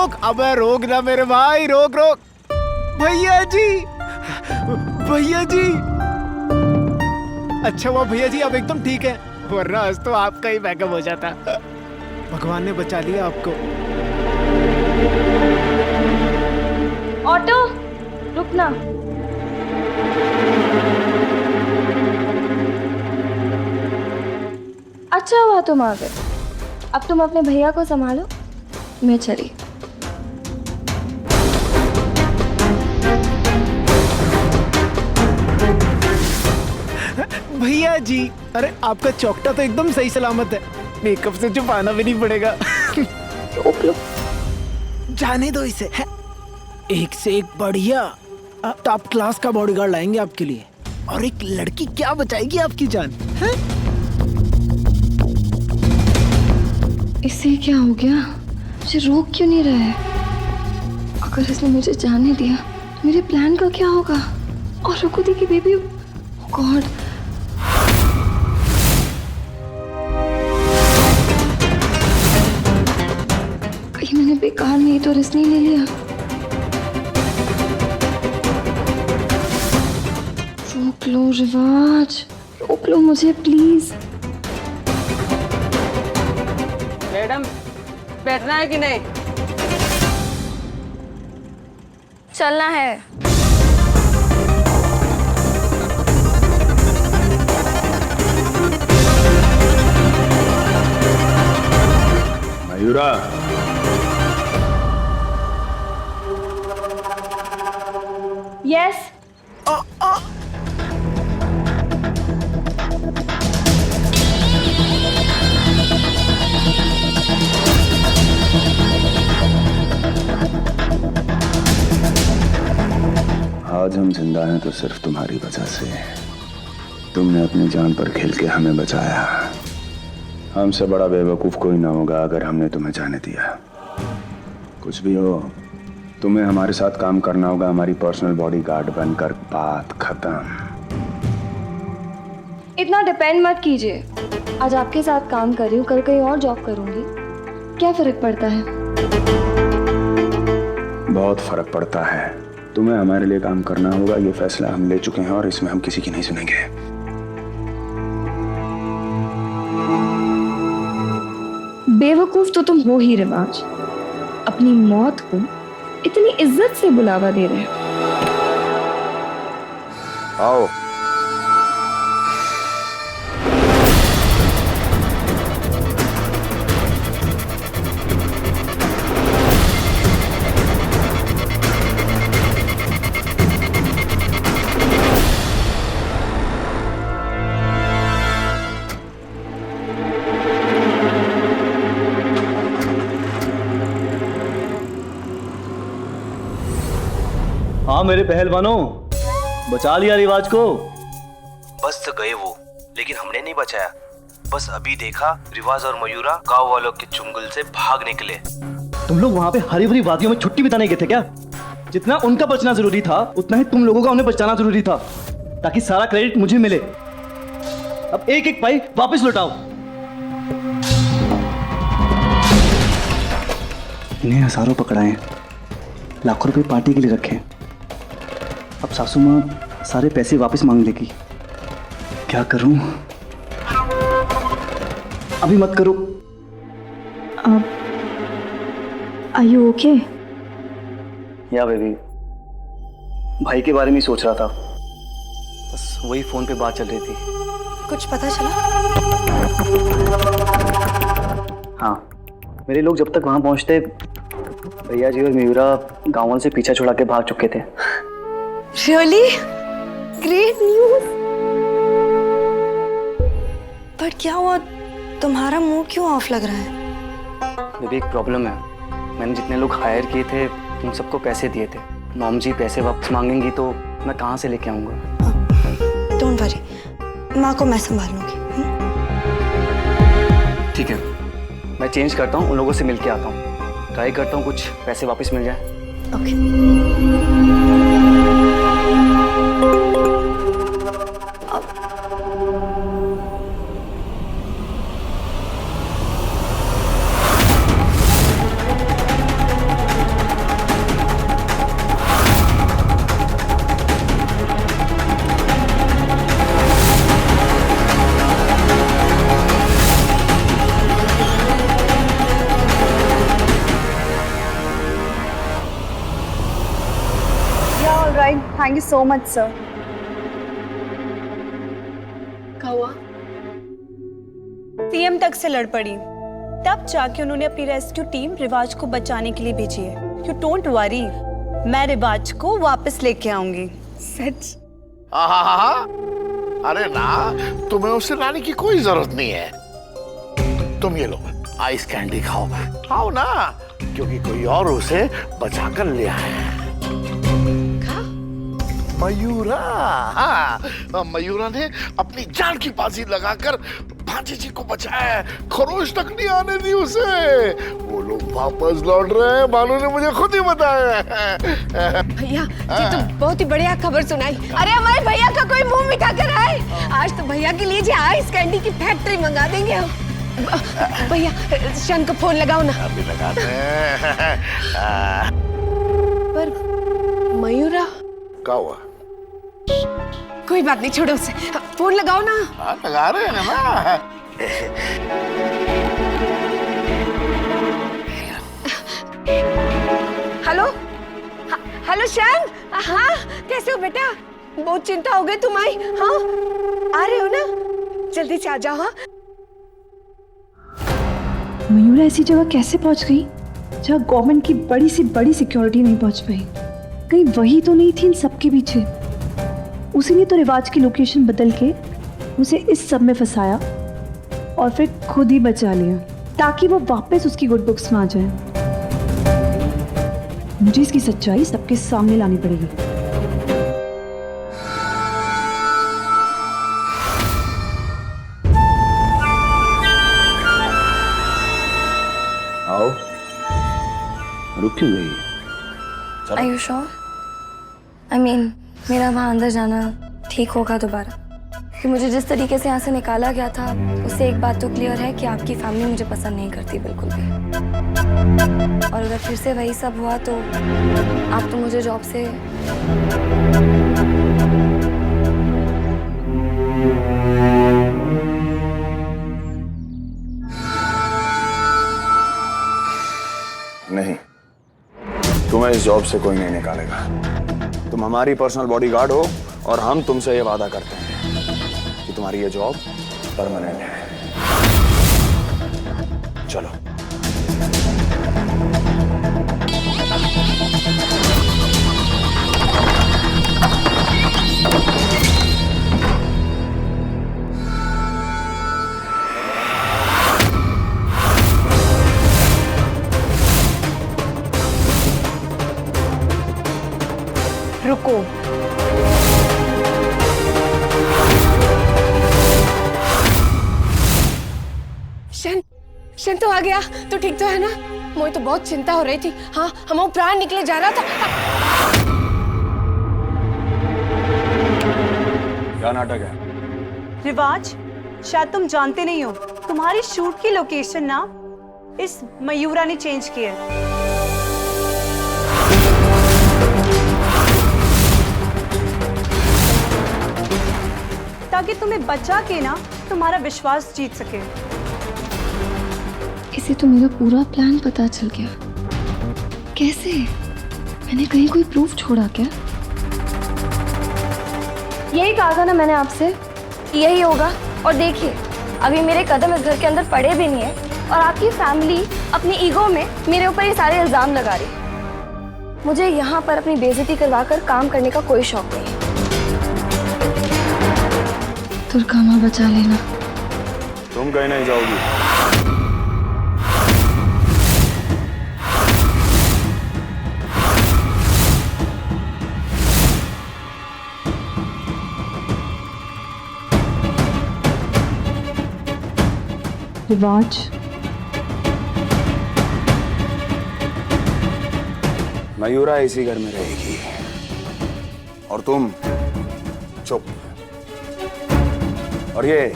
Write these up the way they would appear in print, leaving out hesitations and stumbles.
रोक, अबे रोक ना मेरे भाई, रोक रोक। भैया जी, भैया जी। अच्छा हुआ भैया जी आप एकदम ठीक है, वरना आज तो आपका ही बैकअप हो जाता। भगवान ने बचा लिया आपको। ऑटो रुकना। अच्छा हुआ तुम आ गए। अब तुम अपने भैया को संभालो, मैं चली। भैया जी, अरे आपका चौकटा तो एकदम सही सलामत है, मेकअप से छुपाना भी नहीं पड़ेगा। रोक लो। जाने दो इसे, है? एक से एक बढ़िया टॉप क्लास का बॉडीगार्ड लाएंगे आपके लिए, और एक लड़की क्या बचाएगी आपकी जान, है? इसे क्या हो गया, मुझे रोक क्यों नहीं रहा है? अगर इसने मुझे जाने दिया तो मेरे प्लान का क्या होगा? और रुको दी की बेबी, गॉड। कहीं मैंने बेकार में तो रिस्क नहीं ले लिया। रोक लो रिवाज, रोक लो मुझे प्लीज। मैडम बैठना है कि नहीं? चलना है। मयूरा, यस। आज हम जिंदा हैं तो सिर्फ तुम्हारी वजह से। तुमने अपनी जान पर खेल के हमें बचाया। हमसे बड़ा बेवकूफ कोई ना होगा अगर हमने तुम्हें जाने दिया। कुछ भी हो, तुम्हें हमारे साथ काम करना होगा, हमारी पर्सनल बॉडीगार्ड बनकर। बात खत्म। इतना डिपेंड मत कीजिए। आज आपके साथ काम कर रही हूँ, कल कहीं और जॉब करूंगी, क्या फर्क पड़ता है? बहुत फर्क पड़ता है। तुम्हें हमारे लिए काम करना होगा, ये फैसला हम ले चुके हैं और इसमें हम किसी की नहीं सुनेंगे। बेवकूफ तो तुम हो ही रिवाज। अपनी मौत को इतनी इज्जत से बुलावा दे रहे हो। आओ। हाँ मेरे पहलवानों, बचा लिया रिवाज को। बस तो गए वो, लेकिन हमने नहीं बचाया। बस अभी देखा रिवाज और मयूरा गांव वालों के चुंगल से भाग निकले। तुम लोग वहाँ पे हरी भरी वादियों में छुट्टी बिताने गए थे क्या? जितना उनका बचना जरूरी था उतना ही तुम लोगों का उन्हें बचाना जरूरी था, ताकि सारा क्रेडिट मुझे मिले। अब एक एक पाई वापस लौटाओ। इन्हें हजारों पकड़ाए, लाखों रुपए पार्टी के लिए रखे। अब सासू माँ सारे पैसे वापस मांग लेगी। क्या करूं? अभी मत करो। Are you okay? या बेबी, भाई के बारे में सोच रहा था, बस वही फोन पे बात चल रही थी। कुछ पता चला? हाँ, मेरे लोग जब तक वहां पहुंचते भैया जी और मयूरा गांव वालों से पीछा छुड़ा के भाग चुके थे। Really great news. पर क्या हुआ, तुम्हारा मुंह क्यों ऑफ लग रहा है? बेबी एक प्रॉब्लम है। मैंने जितने लोग हायर किए थे उन सबको पैसे दिए थे। मॉम जी पैसे वापस मांगेंगी तो मैं कहाँ से लेके आऊँगा? डोंट वरी, माँ को मैं संभाल लूंगी। ठीक है, मैं चेंज करता हूँ, उन लोगों से मिल के आता हूँ, ट्राई करता हूँ कुछ पैसे वापस मिल जाए। Okay. Thank you so much sir. क्या हुआ? सीएम तक से लड़ पड़ी, तब जाके उन्होंने अपनी रेस्क्यू टीम रिवाज को बचाने के लिए भेजी है। यू डोंट वरी, मैं रिवाज को वापस लेके आऊंगी। सच? अरे ना, तुम्हें उसे लाने की कोई जरूरत नहीं है। तुम ये लो, आइस कैंडी खाओ, खाओ ना, क्योंकि कोई और उसे बचा कर ले आया है। मयूरा, हाँ, मयूरा ने अपनी जान की बाजी लगाकर भांजे जी को बचाया है। खरोश तक नहीं आने दी उसे। वो लोग वापस लौट रहे हैं, भानु ने मुझे खुद ही बताया है। भैया, ये तो बहुत ही बढ़िया खबर सुनाई। अरे हमारे भैया का कोई मुंह मिठा कर आए। आज तो भैया के लिए आइस कैंडी की फैक्ट्री मंगा देंगे हम। भैया, शन को फोन लगाओ ना। अभी लगाते हैं। पर मयूरा क्या हुआ? कोई बात नहीं, छोड़ो उसे, फोन लगाओ ना। हाँ, लगा रहे हैं ना। Hello, hello Shyam. हाँ, कैसे हो बेटा? बहुत चिंता हो गई तुम्हारी। हाँ, आ रहे हो ना? जल्दी से आ जाओ। हाँ, मयूरा ऐसी जगह कैसे पहुंच गई जहाँ गवर्नमेंट की बड़ी से बड़ी सिक्योरिटी नहीं पहुंच पाई? कहीं वही तो नहीं थी इन सबके पीछे? उसी ने तो रिवाज की लोकेशन बदल के उसे इस सब में फंसाया और फिर खुद ही बचा लिया ताकि वो वापस उसकी गुड बुक्स में आ जाए। मुझे इसकी सच्चाई सबके सामने लानी पड़ेगी। आओ, रुक क्यों गई? Are you sure? I mean, मेरा वहाँ अंदर जाना ठीक होगा दोबारा, कि मुझे जिस तरीके से यहाँ से निकाला गया था उससे एक बात तो क्लियर है कि आपकी फैमिली मुझे पसंद नहीं करती बिल्कुल भी। और अगर फिर से वही सब हुआ तो आप तो मुझे जॉब से नहीं, तुम्हें इस जॉब से कोई नहीं निकालेगा। तुम हमारी पर्सनल बॉडीगार्ड हो और हम तुमसे ये वादा करते हैं कि तुम्हारी ये जॉब परमानेंट है। चलो। रुको, शन तो आ गया। तो ठीक तो है ना? मुझे तो बहुत चिंता हो रही थी। हाँ, हम प्राण निकले जा रहा था। क्या नाटक है? रिवाज, शायद तुम जानते नहीं हो, तुम्हारी शूट की लोकेशन ना इस मयूरा ने चेंज की है। ताकि तुम्हें बचा के ना तुम्हारा विश्वास जीत सके। इसे तो मेरा पूरा प्लान पता चल गया। कैसे? मैंने कहीं कोई प्रूफ छोड़ा क्या? यही कहा था ना मैंने आपसे, यही होगा। और देखिए, अभी मेरे कदम इस घर के अंदर पड़े भी नहीं है और आपकी फैमिली अपनी ईगो में मेरे ऊपर ये सारे इल्जाम लगा रही। मुझे यहाँ पर अपनी बेइज्जती करवा कर काम करने का कोई शौक नहीं है। दुर्गा बचा लेना। तुम कहीं नहीं जाओगी। रिवाज, मयूरा इसी घर में रहेगी और तुम चुप। और ये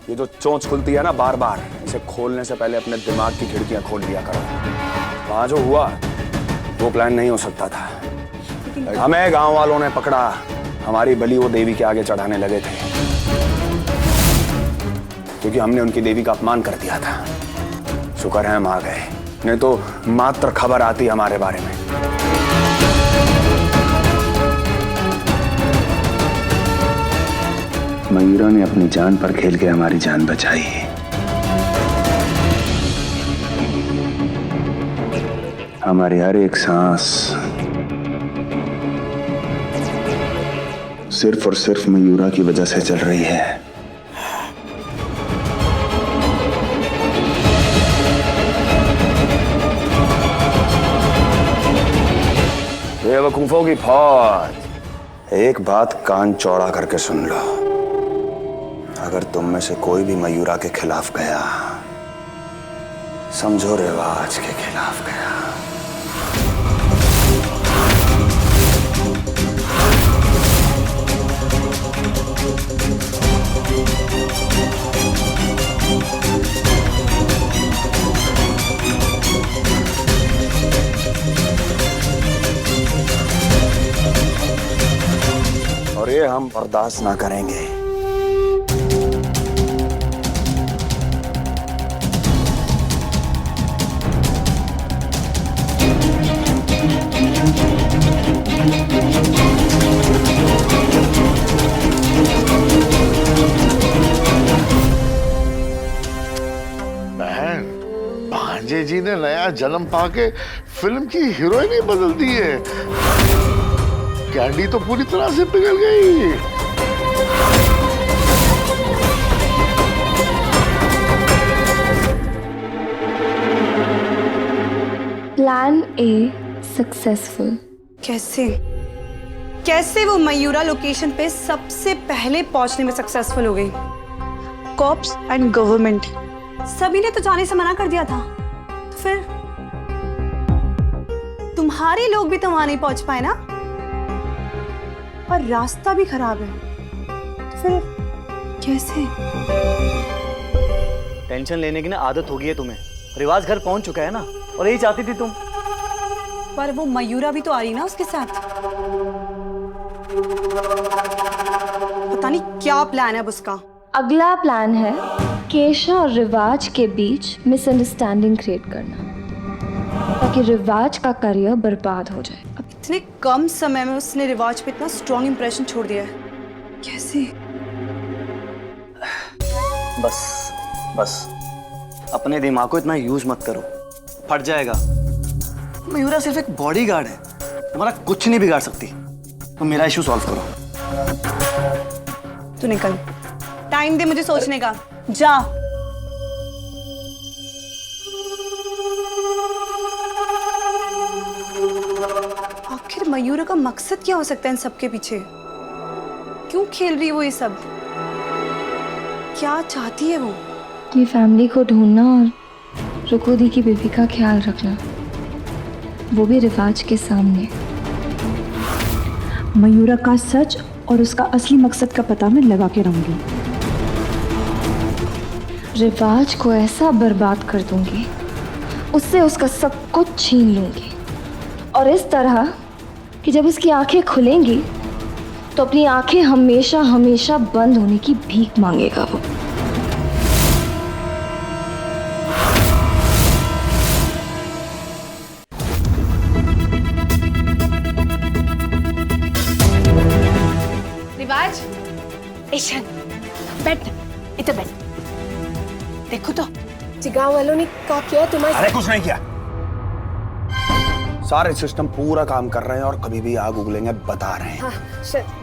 जो चोंच खुलती है ना बार बार, इसे खोलने से पहले अपने दिमाग की खिड़कियां खोल लिया करो। वहां जो हुआ वो प्लान नहीं हो सकता था। हमें गांव वालों ने पकड़ा, हमारी बलि वो देवी के आगे चढ़ाने लगे थे क्योंकि हमने उनकी देवी का अपमान कर दिया था। शुक्र है हम आ गए, नहीं तो मात्र खबर आती हमारे बारे में। मयूरा ने अपनी जान पर खेल के हमारी जान बचाई। हमारी हर एक सांस सिर्फ और सिर्फ मयूरा की वजह से चल रही है। बेवकूफों की फौज, एक बात कान चौड़ा करके सुन लो। अगर तुम में से कोई भी मयूरा के खिलाफ गया, समझो रिवाज के खिलाफ गया। और ये हम बर्दाश्त ना करेंगे। बहन, भांजे जी ने नया जन्म पाके फिल्म की हीरोइन ही बदल दी है। कैंडी तो पूरी तरह से पिघल गई। Plan A successful. कैसे कैसे वो मयूरा लोकेशन पे सबसे पहले पहुंचने में सक्सेसफुल हो गई? कॉप्स एंड गवर्नमेंट सभी ने तो जाने से मना कर दिया था, तो फिर तुम्हारे लोग भी तो वहां नहीं पहुंच पाए ना, और रास्ता भी खराब है, तो फिर कैसे? टेंशन लेने की ना आदत हो गई है तुम्हें। रिवाज घर पहुंच चुका है ना, और यही चाहती थी तुम। पर वो मयूरा भी तो आ रही ना उसके साथ। पता नहीं क्या प्लान है अब उसका। अगला प्लान है केशा और रिवाज के बीच मिसअंडरस्टैंडिंग क्रिएट करना, ताकि रिवाज का करियर बर्बाद हो जाए। अब इतने कम समय में उसने रिवाज पे इतना स्ट्रॉन्ग इंप्रेशन छोड़ दिया है, कैसे? बस अपने दिमाग को इतना यूज मत करो, फट जाएगा। मयूरा सिर्फ एक बॉडीगार्ड है, तुम्हारा कुछ नहीं बिगाड़ सकती। तुम मेरा इशू सॉल्व करो। तू निकल, टाइम दे मुझे सोचने का, जा। आखिर मयूरा का मकसद क्या हो सकता है इन सबके पीछे? क्यों खेल रही है वो ये सब? क्या चाहती है वो? अपनी फैमिली को ढूंढना और रुकोदी की बेबी का ख्याल रखना, वो भी रिवाज के सामने। मयूरा का सच और उसका असली मकसद का पता मैं लगा के रहूंगी। रिवाज को ऐसा बर्बाद कर दूंगी, उससे उसका सब कुछ छीन लूंगी, और इस तरह कि जब उसकी आंखें खुलेंगी तो अपनी आंखें हमेशा हमेशा बंद होने की भीख मांगेगा वो। रिवाज, ईशान, बैठ, इधर बैठ। देखो तो गाँव वालों ने क्या किया तुम्हारे? अरे कुछ नहीं किया, सारे सिस्टम पूरा काम कर रहे हैं और कभी भी आग उगलेंगे बता रहे हैं। हाँ,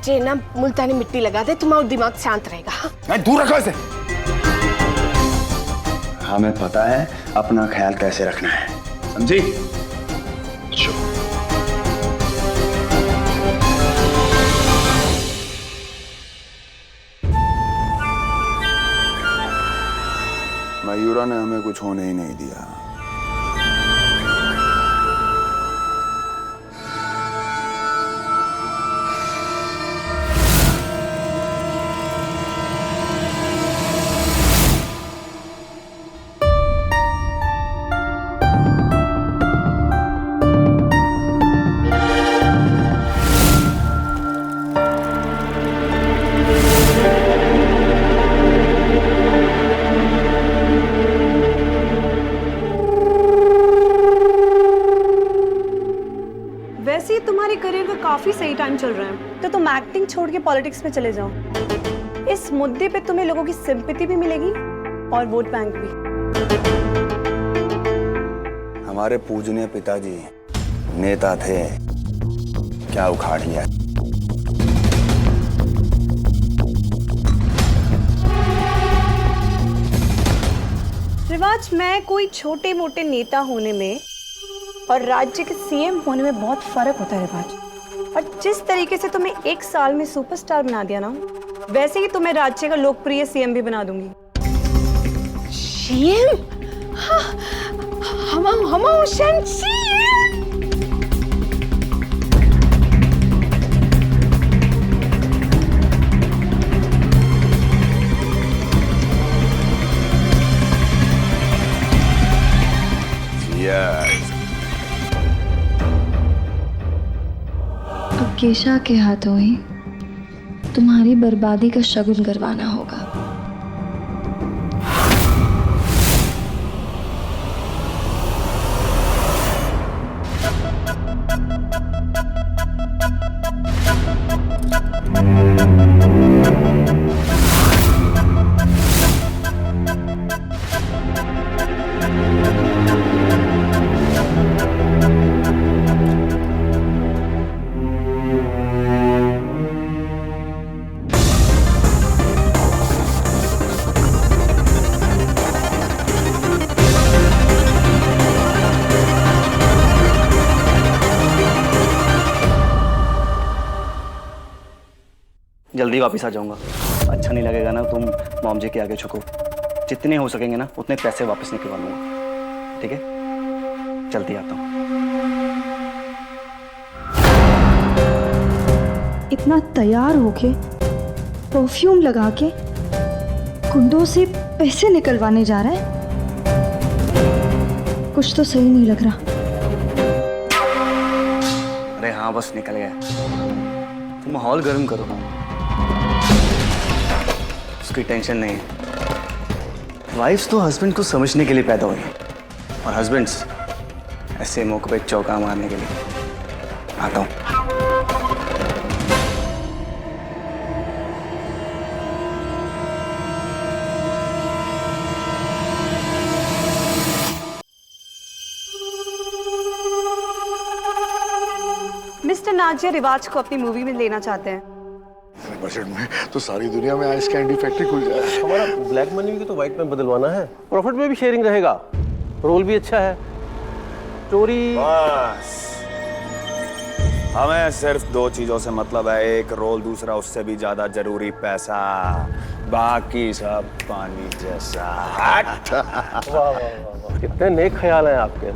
जे ना मुल्तानी मिट्टी लगा दे, तुम्हारा दिमाग शांत रहेगा। हाँ? नहीं, दूर रखो इसे। हमें पता है अपना ख्याल कैसे रखना है, समझी? मयूरा ने हमें कुछ होने ही नहीं दिया। तुम्हारे करियर का काफी सही टाइम चल रहा है, तो तुम एक्टिंग छोड़ के पॉलिटिक्स में चले जाओ। इस मुद्दे पे तुम्हें लोगों की सिंपैथी भी मिलेगी और वोट बैंक भी। हमारे पूजनीय पिताजी नेता थे, क्या उखाड़ लिया। रिवाज, मैं कोई छोटे मोटे नेता होने में और राज्य के सीएम होने में बहुत फर्क होता है रिवाज। और जिस तरीके से तुम्हें एक साल में सुपरस्टार बना दिया ना, वैसे ही तुम्हें राज्य का लोकप्रिय सीएम भी बना दूंगी। सीएम? हम हुसैन सीएम। अब केशा के हाथों ही तुम्हारी बर्बादी का शगुन करवाना होगा। जल्दी वापस आ जाऊंगा। अच्छा नहीं लगेगा ना तुम मॉम जी के आगे झुको। जितने हो सकेंगे ना उतने पैसे वापस निकलवा लूंगा, ठीक है? जल्दी आता हूँ। इतना तैयार होके, परफ्यूम लगा के, कुंडों से पैसे निकलवाने जा रहा है। कुछ तो सही नहीं लग रहा। अरे हाँ, बस निकल गया। तुम माहौल गर्म करो, उसकी टेंशन नहीं है। वाइफ्स तो हस्बैंड को समझने के लिए पैदा हुई और हस्बैंड्स ऐसे मौके पे चौका मारने के लिए। आता हूँ। मिस्टर नाजिया रिवाज को अपनी मूवी में लेना चाहते हैं। बजट में तो सारी दुनिया में आइस कैंडी फैक्ट्री खुल जाए। हमारा ब्लैक मनी भी तो व्हाइट में बदलवाना है। प्रॉफिट में भी शेयरिंग रहेगा, रोल भी अच्छा है। स्टोरी बस हमें सिर्फ दो चीजों से मतलब है, एक रोल, दूसरा उससे भी ज्यादा जरूरी पैसा। बाकी सब पानी जैसा। वाह वाह वाह, कितने नेक ख्याल हैं आपके।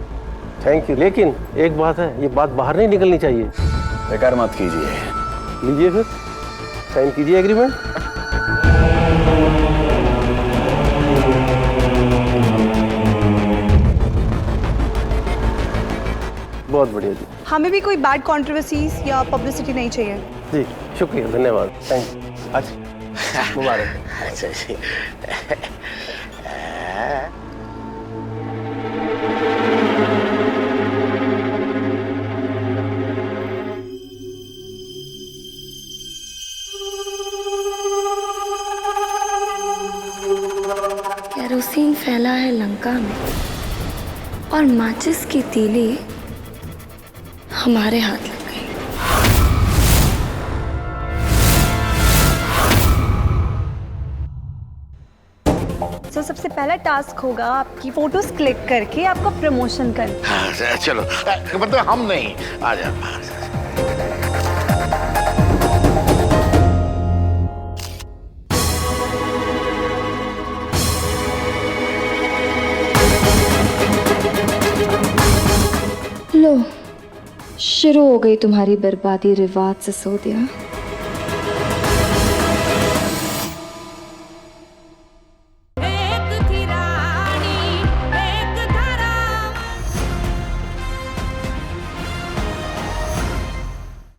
Thank you. लेकिन एक बात है, ये बात बाहर नहीं निकलनी चाहिए। बेकार मत कीजिए। लीजिए फिर, साइन कीजिए एग्रीमेंट। बहुत बढ़िया जी। हमें भी कोई बैड कंट्रोवर्सीज या पब्लिसिटी नहीं चाहिए। जी शुक्रिया, धन्यवाद, थैंक यू। अच्छा मुबारक। अच्छा जी। केरोसिन फैला है लंका में और माचिस की तीली हमारे हाथ लग गई। तो सबसे पहला टास्क होगा आपकी फोटोज क्लिक करके आपका प्रमोशन करना। हाँ, चलो मतलब हम नहीं, आ जा। लो, शुरू हो गई तुम्हारी बर्बादी रिवाज से। सो दिया।